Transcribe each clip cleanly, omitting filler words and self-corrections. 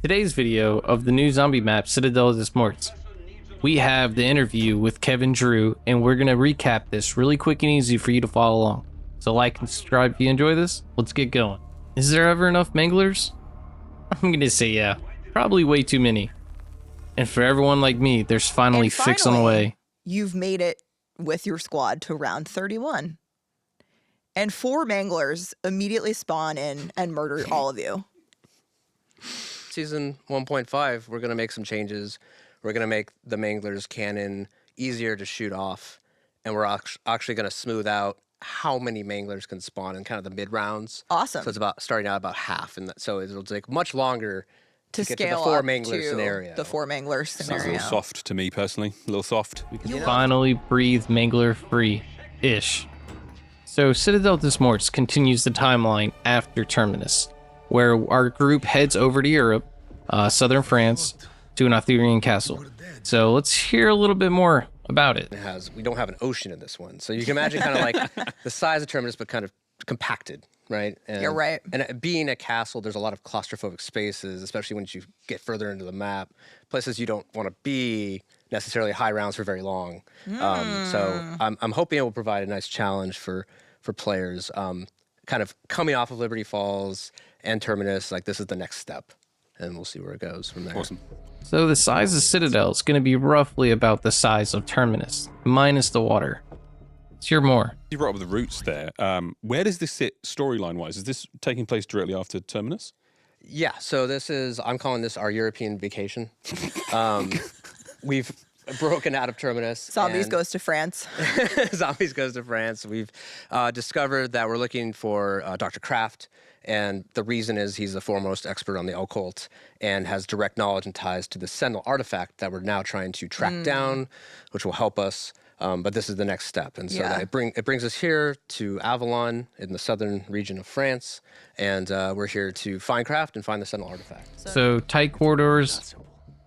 today's video of the new zombie map, Citadel des Morts. We have the interview with Kevin Drew, and we're going to recap this really quick and easy for you to follow along. So like and subscribe if you enjoy this. Let's get going. Is there ever enough manglers? I'm going to say yeah. Probably way too many. And for everyone like me, there's finally fix on the way. You've made it with your squad to round 31. And 4 manglers immediately spawn in and murder all of you. Season 1.5, we're going to make some changes. We're going to make the mangler's cannon easier to shoot off. And we're actually going to smooth out how many manglers can spawn in kind of the mid rounds. Awesome. So it's about starting out about half. And so it'll take much longer to get scale to the 4 up mangler to scenario. the 4 mangler Sounds scenario. a little soft to me personally. A little soft. Finally breathe mangler free-ish. So Citadel des Morts continues the timeline after Terminus, where our group heads over to Europe, southern France, to an Arthurian castle. So let's hear a little bit more about it. We don't have an ocean in this one. So you can imagine kind of like the size of Terminus, but kind of compacted, right? And, You're right. And being a castle, there's a lot of claustrophobic spaces, especially when you get further into the map, places you don't want to be necessarily high rounds for very long. So I'm hoping it will provide a nice challenge for players kind of coming off of Liberty Falls and Terminus. Like, this is the next step, and we'll see where it goes from there. Awesome. So the size of Citadel is going to be roughly about the size of Terminus, minus the water. Let's hear more. You brought up the roots there. Where does this sit storyline-wise? Is this taking place directly after Terminus? Yeah, so I'm calling this our European vacation. We've broken out of Terminus. Zombies goes to France. Zombies goes to France. We've discovered that we're looking for Dr. Kraft, and the reason is he's the foremost expert on the occult and has direct knowledge and ties to the Sentinel artifact that we're now trying to track down, which will help us. But this is the next step, and so it brings us here to Avalon in the southern region of France, and we're here to find Kraft and find the Sentinel artifact. So tight corridors,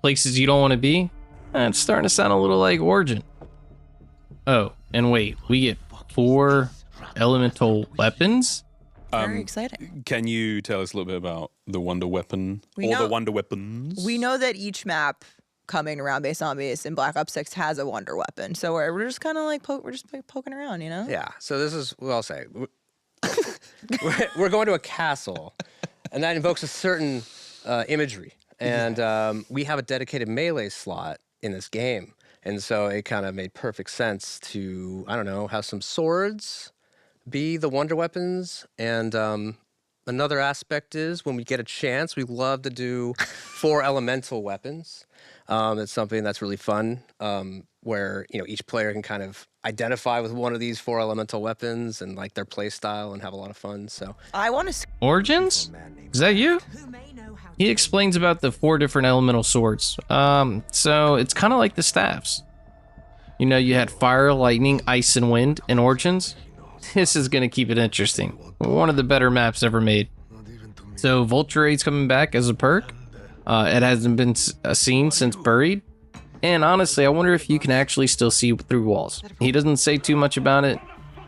places you don't want to be. It's starting to sound a little like Origin. Oh, and wait, we get 4 elemental weapons? Very exciting. Can you tell us a little bit about the Wonder Weapon the Wonder Weapons? We know that each map coming around based zombies in Black Ops 6 has a wonder weapon. So we're just kind of like, poking around, you know? Yeah, so this is what I'll say. We're going to a castle, and that invokes a certain imagery. And we have a dedicated melee slot in this game. And so it kind of made perfect sense to, I don't know, have some swords be the wonder weapons. And another aspect is when we get a chance, we love to do 4 elemental weapons. It's something that's really fun, where each player can kind of identify with one of these 4 elemental weapons and like their play style and have a lot of fun. So I want to. Origins? Is that you? He explains about the 4 different elemental swords. So it's kind of like the staffs. You had fire, lightning, ice, and wind in Origins. This is going to keep it interesting. One of the better maps ever made. So Vulture Raid's coming back as a perk. It hasn't been seen since Buried. And honestly, I wonder if you can actually still see through walls. He doesn't say too much about it.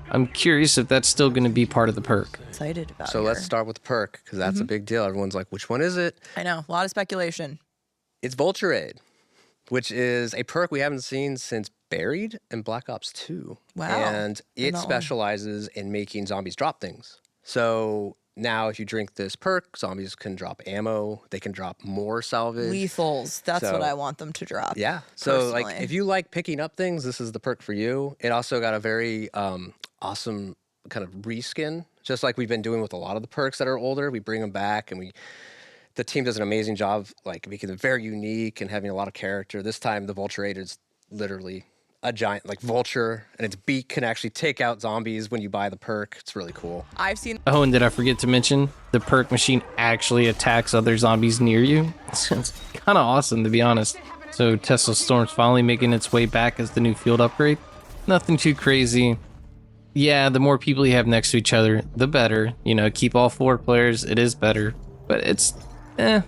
I'm curious if that's still going to be part of the perk. Excited about it. So let's start with the perk, because that's a big deal. Everyone's like, which one is it? I know, a lot of speculation. It's Vulture Raid, which is a perk we haven't seen since Buried and Black Ops 2. Wow. And it specializes in making zombies drop things. So now if you drink this perk, zombies can drop ammo. They can drop more salvage. Lethals. That's what I want them to drop. Yeah. So personally. like if you like picking up things, this is the perk for you. It also got a very awesome kind of reskin, just like we've been doing with a lot of the perks that are older. We bring them back, and the team does an amazing job like making them very unique and having a lot of character. This time the Vulture Raid is literally a giant like vulture, and its beak can actually take out zombies when you buy the perk. It's really cool. I've seen. Oh, and did I forget to mention the perk machine actually attacks other zombies near you? It's kind of awesome, to be honest. So Tesla Storm's finally making its way back as the new field upgrade. Nothing too crazy. Yeah, the more people you have next to each other, the better. Keep all 4 players. It is better, but it's I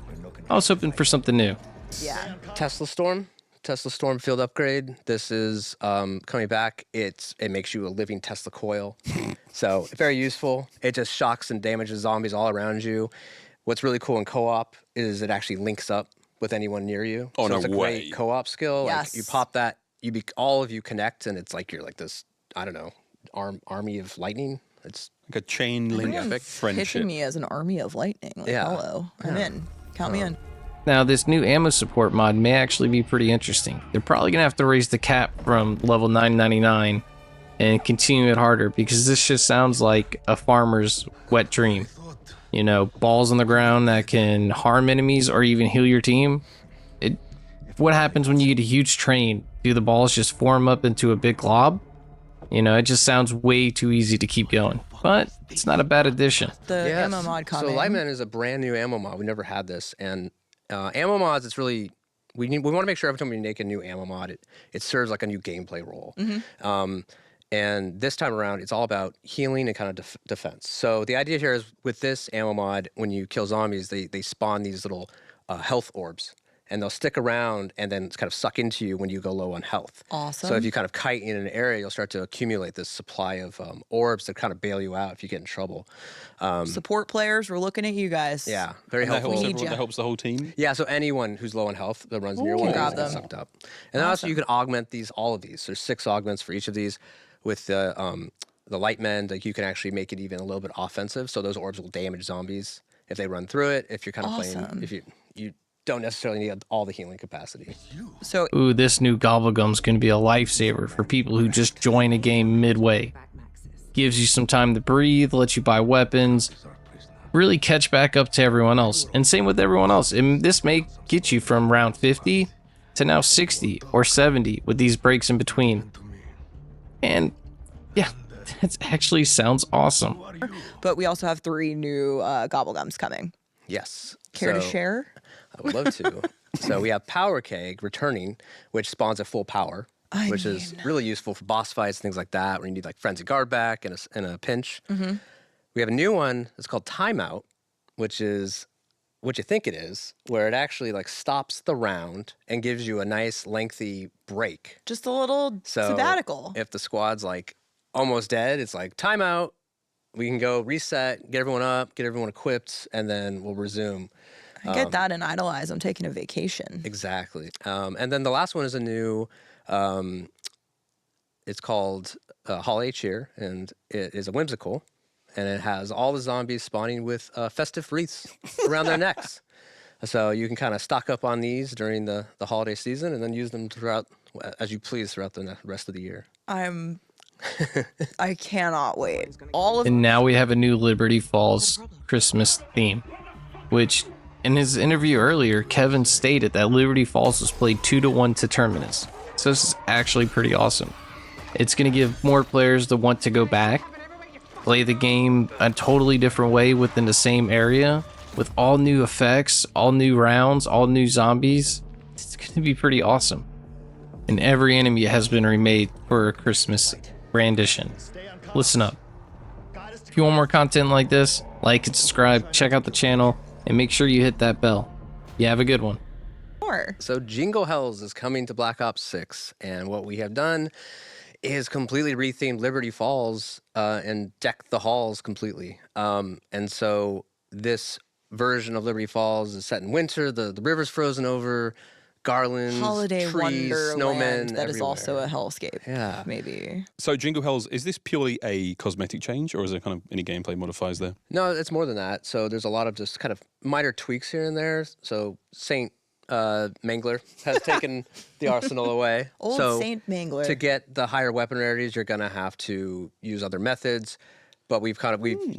was hoping for something new. Yeah. Tesla Storm field upgrade. This is coming back. It makes you a living Tesla coil. So very useful. It just shocks and damages zombies all around you. What's really cool in co-op is it actually links up with anyone near you. Oh, so no it's a way. great co-op skill. Yes. Like you pop that, all of you connect, and it's like you're like this, I don't know, army of lightning. It's Like a chain link Everyone's friendship. pitching me as an army of lightning. Like, Yeah. hello, I'm in. Count me in. Now, this new ammo support mod may actually be pretty interesting. They're probably going to have to raise the cap from level 999 and continue it harder, because this just sounds like a farmer's wet dream. You know, balls on the ground that can harm enemies or even heal your team. What happens when you get a huge train? Do the balls just form up into a big glob? You know, it just sounds way too easy to keep going. But it's not a bad addition. The ammo mod coming. So Lightman is a brand new ammo mod. We never had this, and ammo mods. It's really we want to make sure every time we make a new ammo mod, it serves like a new gameplay role. And this time around, it's all about healing and kind of defense. So the idea here is with this ammo mod, when you kill zombies, they spawn these little health orbs. And they'll stick around and then kind of suck into you when you go low on health. Awesome. So if you kind of kite in an area, you'll start to accumulate this supply of orbs that kind of bail you out if you get in trouble. Support players, we're looking at you guys. Yeah, very And that helpful. helps, need everyone, ya. that helps the whole team. Yeah, so anyone who's low on health that runs near one of Grab these gets them. sucked up. And then also you can augment all of these. There's 6 augments for each of these. With the Lightmen, like you can actually make it even a little bit offensive. So those orbs will damage zombies if they run through it. If you're kind of playing, if you don't necessarily need all the healing capacity. So Ooh, this new Gobblegum's going to be a lifesaver for people who just join a game midway. Gives you some time to breathe, lets you buy weapons, really catch back up to everyone else. And same with everyone else. And this may get you from round 50 to now 60 or 70 with these breaks in between. And yeah, that actually sounds awesome. but we also have 3 new Gobblegums coming. Yes. Care to So- share? I would love to. So we have Power Keg returning, which spawns at full power, which is really useful for boss fights, things like that, where you need like frenzy guard back in a pinch. We have a new one that's called Timeout, which is what you think it is, where it actually like stops the round and gives you a nice lengthy break. Just a little So sabbatical. if the squad's like almost dead, it's like timeout. We can go reset, get everyone up, get everyone equipped, and then we'll resume. I get that in Idolize. I'm taking a vacation. Exactly. And then the last one is a new, it's called Holiday Cheer, and it is a whimsical, and it has all the zombies spawning with festive wreaths around their necks. So you can kind of stock up on these during the holiday season and then use them throughout, as you please, throughout the rest of the year. I cannot wait. All of And now we have a new Liberty Falls Christmas theme, which in his interview earlier, Kevin stated that Liberty Falls was played 2-1 to Terminus. So this is actually pretty awesome. It's going to give more players the want to go back, play the game a totally different way within the same area, with all new effects, all new rounds, all new zombies. It's going to be pretty awesome. And every enemy has been remade for a Christmas rendition. Listen up. If you want more content like this, like and subscribe, check out the channel, and make sure you hit that bell. You have a good one. more. So Jingle Hells is coming to Black Ops 6, and what we have done is completely rethemed Liberty Falls and decked the halls completely. And so this version of Liberty Falls is set in winter. The river's frozen over, garlands, Holiday trees, wonderland snowmen that is also a everywhere. hellscape. Yeah. Maybe. So Jingle Hells, is this purely a cosmetic change, or is there kind of any gameplay modifiers there? No, it's more than that. So there's a lot of just kind of minor tweaks here and there. So Saint Mangler has taken the arsenal away. Old so Saint Mangler. to get the higher weapon rarities, you're gonna have to use other methods. But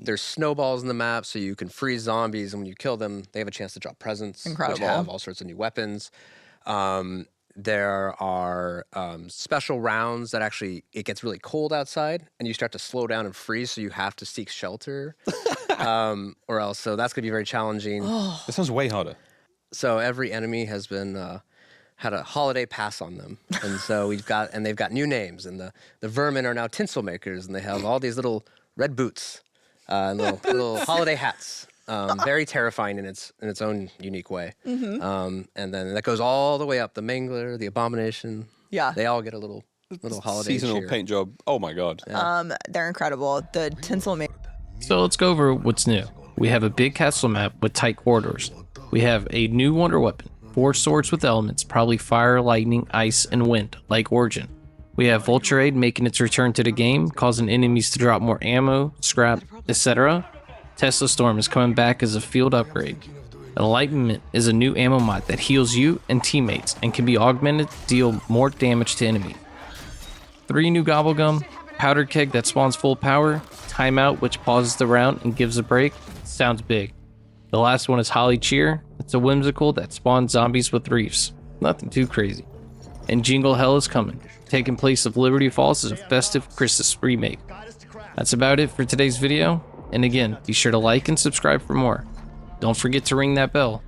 there's snowballs in the map, so you can freeze zombies, and when you kill them, they have a chance to drop presents, Incredible. which have all sorts of new weapons. There are special rounds that actually, it gets really cold outside, and you start to slow down and freeze, so you have to seek shelter, or else. So that's gonna be very challenging. That sounds way harder. So every enemy has been had a holiday pass on them, and so they've got new names, and the vermin are now tinsel makers, and they have all these little red boots, and little holiday hats. Very terrifying in its own unique way. And then that goes all the way up. The Mangler, the Abomination. Yeah. They all get a little holiday Seasonal cheer. paint job. Oh my god. They're incredible. The tinsel So let's go over what's new. We have a big castle map with tight corridors. We have a new wonder weapon, 4 swords with elements, probably fire, lightning, ice, and wind, like Origin. We have Vulture Aid making its return to the game, causing enemies to drop more ammo, scrap, etc. Tesla Storm is coming back as a field upgrade. Enlightenment is a new ammo mod that heals you and teammates and can be augmented to deal more damage to enemies. 3 new Gobble Gum, Powder Keg that spawns full power, Timeout which pauses the round and gives a break. Sounds big. The last one is Holly Cheer. It's a whimsical that spawns zombies with reefs. Nothing too crazy. And Jingle Hell is coming, taking place of Liberty Falls as a festive Christmas remake. That's about it for today's video. And again, be sure to like and subscribe for more. Don't forget to ring that bell.